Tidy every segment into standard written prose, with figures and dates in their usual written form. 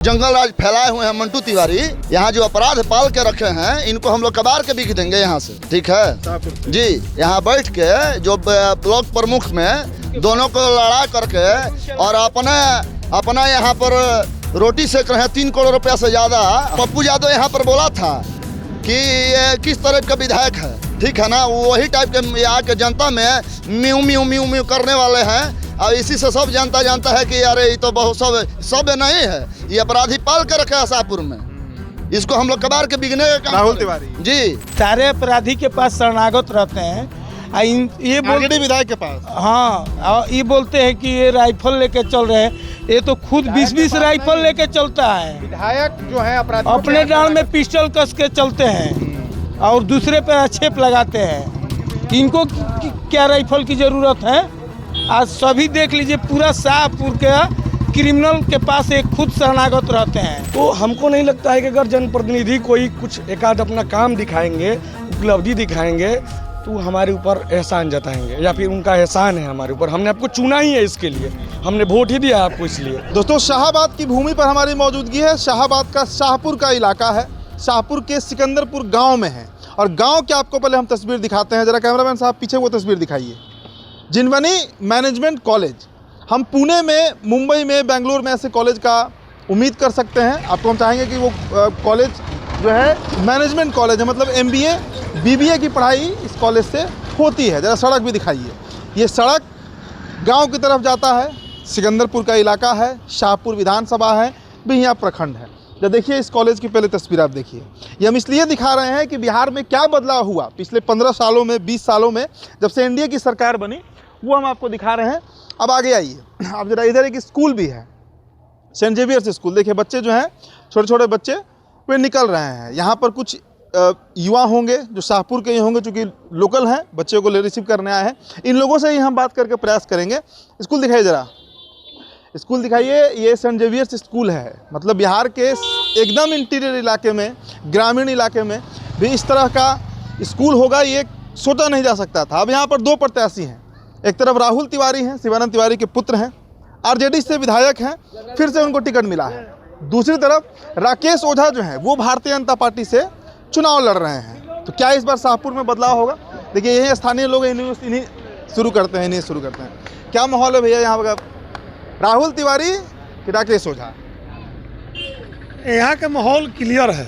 जंगल राज फैलाए हुए हैं मंटू तिवारी। यहाँ जो अपराध पाल के रखे हैं इनको हम लोग कबार के बिक देंगे यहाँ से, ठीक है जी। यहाँ बैठ के जो ब्लॉक प्रमुख में दोनों को लड़ा करके और अपना यहाँ पर रोटी सेक रहे हैं 3 करोड़ रुपया से ज्यादा। पप्पू यादव यहाँ पर बोला था कि ये किस तरह का विधायक है, ठीक है ना। वही टाइप के यहाँ के जनता में म्यू म्यू म्यू म्यू करने वाले हैं और इसी से सब जनता जानता है कि अरे ये तो बहुत सब नहीं है, ये अपराधी पाल के रखे है शाहपुर में। इसको हम लोग कबार के बिगने का राहुल तिवारी जी सारे अपराधी के पास शरणागत रहते हैं। ये बोलते विधायक के पास, हाँ, ये बोलते हैं कि ये राइफल लेके चल रहे हैं। ये तो खुद 20-20 राइफल लेके चलता है। विधायक जो है अपराधी अपने डांड में पिस्टल कस के चलते हैं और दूसरे पे आक्षेप लगाते हैं। इनको क्या राइफल की जरूरत है? आज सभी देख लीजिए, पूरा शाहपुर के क्रिमिनल के पास एक खुद शरणागत रहते हैं। तो हमको नहीं लगता है कि अगर जनप्रतिनिधि कोई कुछ एकाध अपना काम दिखाएंगे, उपलब्धि दिखाएंगे, तो हमारे ऊपर एहसान जताएंगे या फिर उनका एहसान है हमारे ऊपर। हमने आपको चुना ही है, इसके लिए हमने वोट ही दिया आपको। इसलिए दोस्तों, शाहबाद की भूमि पर हमारी मौजूदगी है। शाहबाद का शाहपुर का इलाका है, शाहपुर के सिकंदरपुर गांव में है। और गांव के आपको पहले हम तस्वीर दिखाते हैं। जरा कैमरामैन साहब पीछे वो तस्वीर दिखाइए। जिनवनी मैनेजमेंट कॉलेज, हम पुणे में, मुंबई में, बेंगलुरु में ऐसे कॉलेज का उम्मीद कर सकते हैं। आपको हम चाहेंगे कि वो कॉलेज जो है मैनेजमेंट कॉलेज है, मतलब MBA BBA की पढ़ाई इस कॉलेज से होती है। ज़रा सड़क भी दिखाइए। ये सड़क गांव की तरफ जाता है, सिकंदरपुर का इलाका है, शाहपुर विधानसभा है, बिहियां प्रखंड है। जब देखिए इस कॉलेज की पहले तस्वीर आप देखिए। ये हम इसलिए दिखा रहे हैं कि बिहार में क्या बदलाव हुआ पिछले 15 सालों में, 20 सालों में, जब से NDA की सरकार बनी, वो हम आपको दिखा रहे हैं। अब आगे आइए, अब जरा इधर एक स्कूल भी है, सेंट जेवियर्स स्कूल। देखिए बच्चे जो हैं, छोटे छोटे बच्चे, वे निकल रहे हैं। यहाँ पर कुछ युवा होंगे जो शाहपुर के ही होंगे, चूँकि लोकल हैं, बच्चे को रिसीव करने आए हैं। इन लोगों से ही हम बात करके प्रयास करेंगे। स्कूल दिखाइए जरा, स्कूल दिखाइए। ये सेंट जेवियर्स स्कूल है, मतलब बिहार के एकदम इंटीरियर इलाके में, ग्रामीण इलाके में भी इस तरह का स्कूल होगा, ये सोचा नहीं जा सकता था। अब यहाँ पर 2 प्रत्याशी हैं। एक तरफ राहुल तिवारी हैं, शिवानंद तिवारी के पुत्र हैं, RJD से विधायक हैं, फिर से उनको टिकट मिला है। दूसरी तरफ राकेश ओझा जो हैं, वो भारतीय जनता पार्टी से चुनाव लड़ रहे हैं। तो क्या इस बार शाहपुर में बदलाव होगा? देखिए यही स्थानीय लोग इन्हीं शुरू करते हैं। क्या माहौल है भैया यहाँ पर? राहुल तिवारी कि राकेश ओझा? यहाँ का माहौल क्लियर है।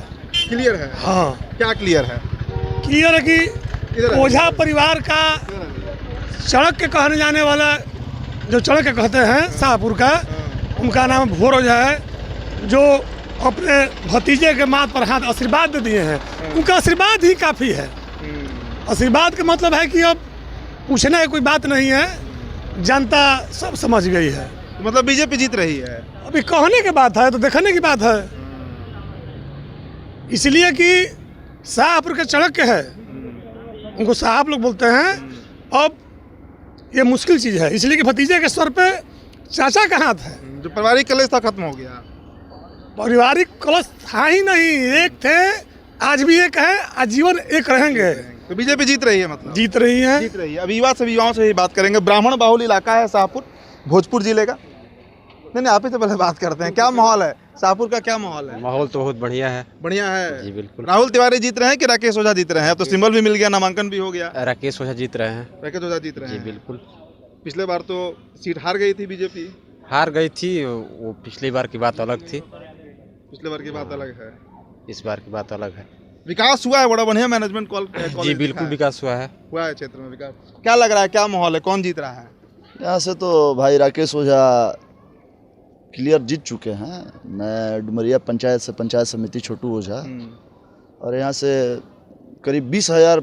क्लियर है? हाँ, क्या क्लियर है? क्लियर है कि ओझा परिवार का सड़क के कहने जाने वाला, जो सड़क के कहते हैं शाहपुर का, उनका नाम भोर ओझा है, जो अपने भतीजे के माथ पर हाथ आशीर्वाद दे दिए हैं। उनका आशीर्वाद ही काफ़ी है। आशीर्वाद का मतलब है कि अब पूछने की कोई बात नहीं है, जनता सब समझ गई है। मतलब BJP जीत रही है? अभी कहने की बात है तो देखने की बात है, इसलिए कि शाहपुर के सड़क के है, उनको साहब लोग बोलते हैं। अब ये मुश्किल चीज़ है, इसलिए कि भतीजे के स्तर पे चाचा का हाथ है। जो पारिवारिक कलेश था खत्म हो गया। पारिवारिक कलश था ही नहीं, एक थे, आज भी एक है, आजीवन एक रहेंगे। तो BJP जीत रही है, मतलब जीत रही है। अभी युवाओं से ही बात करेंगे। ब्राह्मण बाहुल इलाका है शाहपुर, भोजपुर जिले का। नहीं, आप ही से पहले बात करते हैं। क्या माहौल है शाहपुर का? क्या माहौल है? माहौल तो बहुत बढ़िया है। बढ़िया है जी बिल्कुल। राहुल तिवारी जीत रहे हैं कि राकेश ओझा जीत रहे हैं? अब तो सिंबल भी मिल गया, नामांकन भी हो गया। राकेश ओझा जीत रहे हैं। राकेश ओझा जीत रहे जी हैं? बिल्कुल। पिछले बार तो सीट हार गई थी BJP। हार गई थी, वो पिछली बार की बात अलग थी, पिछले बार की बात अलग है, इस बार की बात अलग है। विकास हुआ है, बड़ा बढ़िया मैनेजमेंट कॉलेज जी बिल्कुल विकास हुआ है क्षेत्र में विकास। क्या लग रहा है, क्या माहौल है, कौन जीत रहा है? यहाँ से तो भाई राकेश ओझा क्लियर जीत चुके हैं। मैं डुमरिया पंचायत समिति छोटू ओझा, और यहाँ से करीब 20,000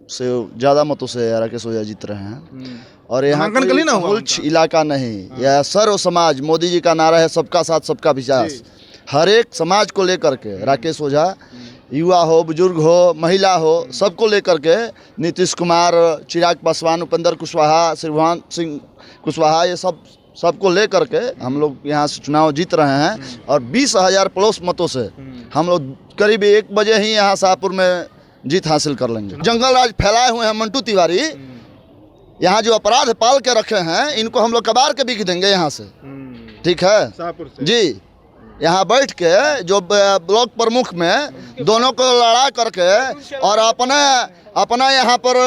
से ज़्यादा मतों से राकेश ओझा जीत रहे हैं। और यहाँ कुछ इलाका नहीं, यह सर्व समाज, मोदी जी का नारा है सबका साथ सबका विकास। हर एक समाज को लेकर के राकेश ओझा, युवा हो, बुजुर्ग हो, महिला हो, सबको लेकर के, नीतीश कुमार, चिराग पासवान, उपेंद्र कुशवाहा, शिवराज सिंह कुशवाहा, ये सबको लेकर के हम लोग यहाँ से चुनाव जीत रहे हैं। और 20,000 प्लस मतों से हम लोग करीब 1 बजे ही यहाँ शाहपुर में जीत हासिल कर लेंगे। जंगल राज फैलाए हुए हैं मंटू तिवारी। यहाँ जो अपराध पाल के रखे हैं इनको हम लोग कबार के बिक देंगे यहाँ से, ठीक है शाहपुर से जी। यहाँ बैठ के जो ब्लॉक प्रमुख में दोनों को लड़ा करके और अपना यहाँ पर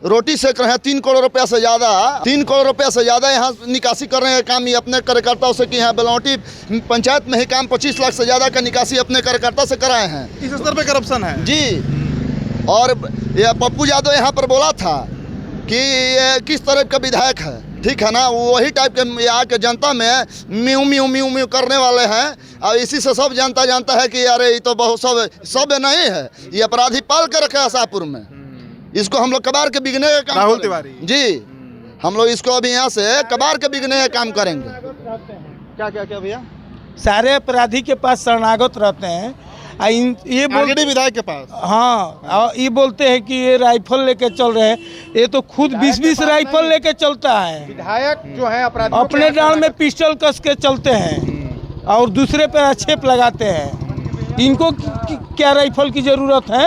रोटी सेक रहे हैं। 3 करोड़ रुपया से ज़्यादा 3 करोड़ रुपया से ज़्यादा यहाँ निकासी कर रहे हैं काम ये अपने कार्यकर्ताओं से कि यहाँ बेलौटी पंचायत में ही काम 25 लाख से ज़्यादा का निकासी अपने कार्यकर्ता से कराए हैं। इस स्तर पे करप्शन है जी। और ये पप्पू यादव यहाँ पर बोला था कि ये किस तरह का विधायक है, ठीक है ना, वही टाइप के यहाँ के जनता में म्यू म्यू म्यू म्यू करने वाले हैं। और इसी से सब जनता जानता है कि अरे ये तो बहुत सब नहीं है, ये अपराधी पाल के रखे हैं शाहपुर में। इसको हम लोग कबार के बिगने का काम राहुल तिवारी जी, हम लोग इसको अभी यहाँ से कबार के बिगने का काम करेंगे। क्या क्या क्या भैया? सारे अपराधी के पास शरणागत रहते हैं। ये आरजेडी विधायक के पास हाँ, ये बोलते हैं कि ये राइफल लेके चल रहे हैं। ये तो खुद 20-20 राइफल लेके चलता है। विधायक जो है अपराधी अपने डांड में पिस्टल कस के चलते हैं और दूसरे पे आक्षेप लगाते हैं। इनको क्या राइफल की ज़रूरत है?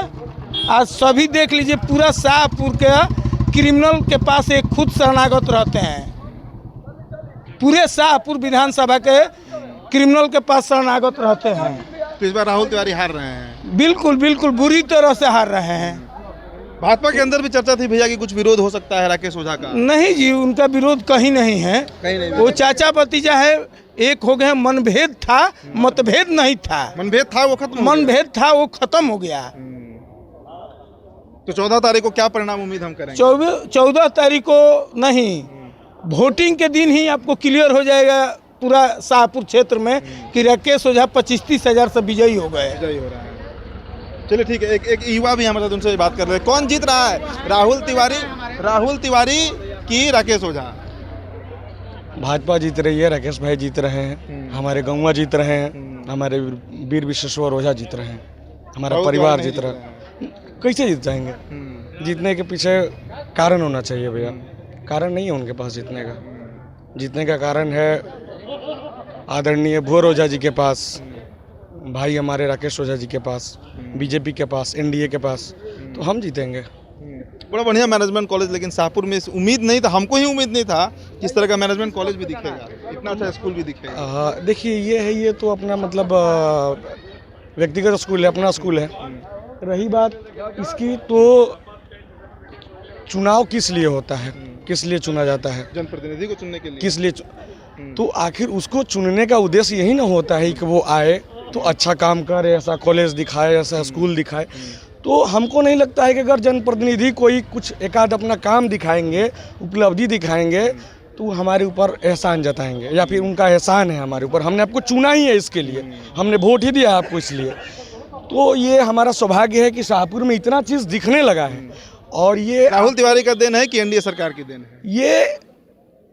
आज सभी देख लीजिए, पूरा शाहपुर के क्रिमिनल के पास एक खुद शरणागत रहते हैं। पूरे शाहपुर विधानसभा के क्रिमिनल के पास शरणागत रहते हैं। तो इस बार राहुल तिवारी हार रहे हैं। बिल्कुल बिल्कुल बुरी तरह से हार रहे हैं। भाजपा के अंदर भी चर्चा थी भैया कि कुछ विरोध हो सकता है राकेश ओझा का। नहीं जी, उनका विरोध कहीं नहीं है। कहीं नहीं। वो चाचा भतीजा है, एक हो गए। मनभेद था, मतभेद नहीं था। मनभेद था वो खत्म। मनभेद था वो खत्म हो गया। तो 14 तारीख को क्या परिणाम उम्मीद हम करेंगे? 14 तारीख को नहीं, वोटिंग के दिन ही आपको क्लियर हो जाएगा पूरा शाहपुर क्षेत्र में कि राकेश ओझा 25-30 हज़ार से विजयी हो गए। विजयी हो रहा है। चलिए ठीक है, एक युवा भी हमारे साथ, उनसे बात कर रहे हैं। कौन जीत रहा है, राहुल तिवारी की राकेश ओझा? भाजपा जीत रही है, राकेश भाई जीत रहे हैं, हमारे गौवा जीत रहे हैं, हमारे वीर विश्वेश्वर ओझा जीत रहे हैं, हमारा परिवार जीत रहा है। कैसे जीत जाएंगे? जीतने के पीछे कारण होना चाहिए भैया। कारण नहीं है उनके पास जीतने का। जीतने का कारण है आदरणीय भोर ओझा जी के पास, भाई हमारे राकेश ओझा जी के पास, बीजेपी के पास, एनडीए के पास। तो हम जीतेंगे। बड़ा बढ़िया मैनेजमेंट कॉलेज, लेकिन शाहपुर में उम्मीद नहीं था, हमको ही उम्मीद नहीं था किस तरह का मैनेजमेंट कॉलेज भी दिखेगा, इतना अच्छा स्कूल भी दिखेगा। देखिए ये तो अपना मतलब व्यक्तिगत स्कूल है, अपना स्कूल है। रही बात इसकी, तो चुनाव किस लिए होता है, किस लिए चुना जाता है? जनप्रतिनिधि को चुनने के लिए। किस लिए तो आखिर उसको चुनने का उद्देश्य यही ना होता है कि वो आए तो अच्छा काम करे, ऐसा कॉलेज दिखाए, ऐसा स्कूल दिखाए। तो हमको नहीं लगता है कि अगर जनप्रतिनिधि कोई कुछ एकाध अपना काम दिखाएंगे, उपलब्धि दिखाएंगे, तो हमारे ऊपर एहसान जताएंगे या फिर उनका एहसान है हमारे ऊपर। हमने आपको चुना ही है, इसके लिए हमने वोट ही दिया आपको इसलिए। तो ये हमारा सौभाग्य है कि शाहपुर में इतना चीज़ दिखने लगा है। और ये राहुल तिवारी का देन है कि एनडीए सरकार की देन है? ये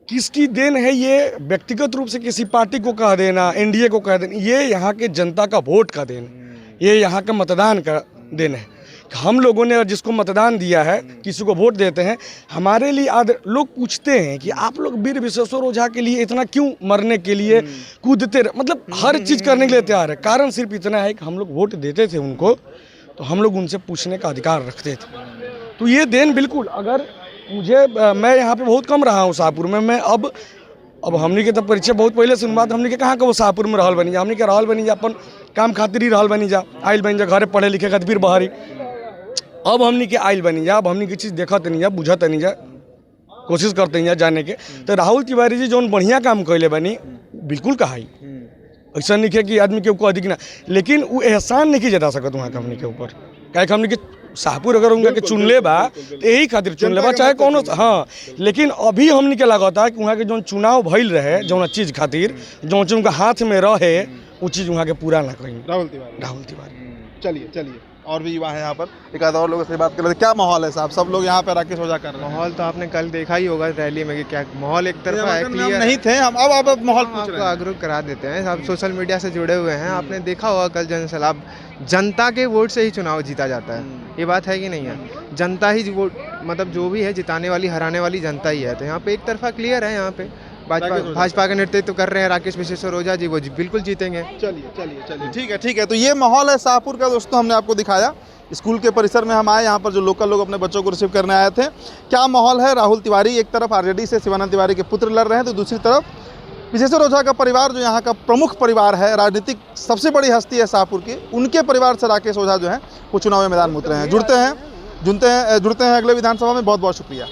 किसकी देन है? ये व्यक्तिगत रूप से किसी पार्टी को कह देना, एनडीए को कह देना, ये यहाँ के जनता का वोट का देन है, ये यहाँ का मतदान का देन है। हम लोगों ने जिसको मतदान दिया है, किसी को वोट देते हैं, हमारे लिए लोग पूछते हैं कि आप लोग वीर विश्वेश्वर ओझा के लिए इतना क्यों मरने के लिए कूदते, मतलब हर चीज़ करने के लिए तैयार है। कारण सिर्फ इतना है कि हम लोग वोट देते थे उनको, तो हम लोग उनसे पूछने का अधिकार रखते थे। तो ये देन बिल्कुल, अगर मुझे मैं यहाँ पे बहुत कम रहा हूँ शाहपुर में, मैं अब हमने के तब परिचय बहुत पहले से बात, हमने के कहाँ का वो शाहपुर में रहल बनी जा, हमने के रहल बनी जा अपन काम खातिर ही रहल बनी जा, आइल बनी जा घरे पढ़े लिखे खातिर बाहरी। अब हमने के आइल बनी जा, अब हमने की चीज़ देखते नहीं जा, बुझते नहीं जा, कोशिश करते नहीं जा जाने के। तो राहुल तिवारी जी जौन बढ़िया काम कैले बनी, बिल्कुल कहा ऐसा नहीं है कि आदमी के ऊपर अधिक ना, लेकिन वो एहसान नहीं जता सकत वहाँ के हमने के ऊपर। क्या हमने के शाहपुर अगर उनका के चुन ले बा तो यही खातिर चुन ले बा, चाहे कौन। हाँ, लेकिन अभी हमने के लगता है कि वहाँ के जो चुनाव भइल रहे, जो चीज़ खातिर जो उनका हाथ में रहे, वो चीज़ वहाँ के पूरा ना करेंगे। राहुल तिवारी। चलिए और भी युवा है यहाँ पर, एक आध और लोगों से बात कर रहे थे। क्या माहौल है साहब? सब लोग यहाँ पे राकेश ओझा कर रहे हैं। माहौल तो आपने कल देखा ही होगा रैली में कि क्या माहौल एक तरफा है, क्लियर नहीं थे हम, अब माहौल पूछ रहे हैं। आग्रह करा देते हैं। आप सोशल मीडिया से जुड़े हुए हैं, आपने देखा होगा कल जनसलाब, जनता के वोट से ही चुनाव जीता जाता है। ये बात है कि नहीं है? जनता ही वोट, मतलब जो भी है जिताने वाली, हराने वाली जनता ही है। तो यहाँ पे एक तरफा क्लियर है। यहाँ पे भाजपा का नेतृत्व कर रहे हैं राकेश विश्वेश्वर ओझा जी, वो बिल्कुल जीतेंगे। चलिए ठीक है। तो ये माहौल है शाहपुर का दोस्तों, हमने आपको दिखाया। स्कूल के परिसर में हम आए, यहाँ पर जो लोकल लोग अपने बच्चों को रिसीव करने आए थे। क्या माहौल है? राहुल तिवारी एक तरफ आरजेडी से शिवानंद तिवारी के पुत्र लड़ रहे हैं, तो दूसरी तरफ विशेश्वर ओझा का परिवार जो यहाँ का प्रमुख परिवार है, राजनीतिक सबसे बड़ी हस्ती है शाहपुर की, उनके परिवार से राकेश ओझा जो हैं वो चुनावी मैदान में उतरे हैं। जुड़ते हैं अगले विधानसभा में। बहुत बहुत शुक्रिया।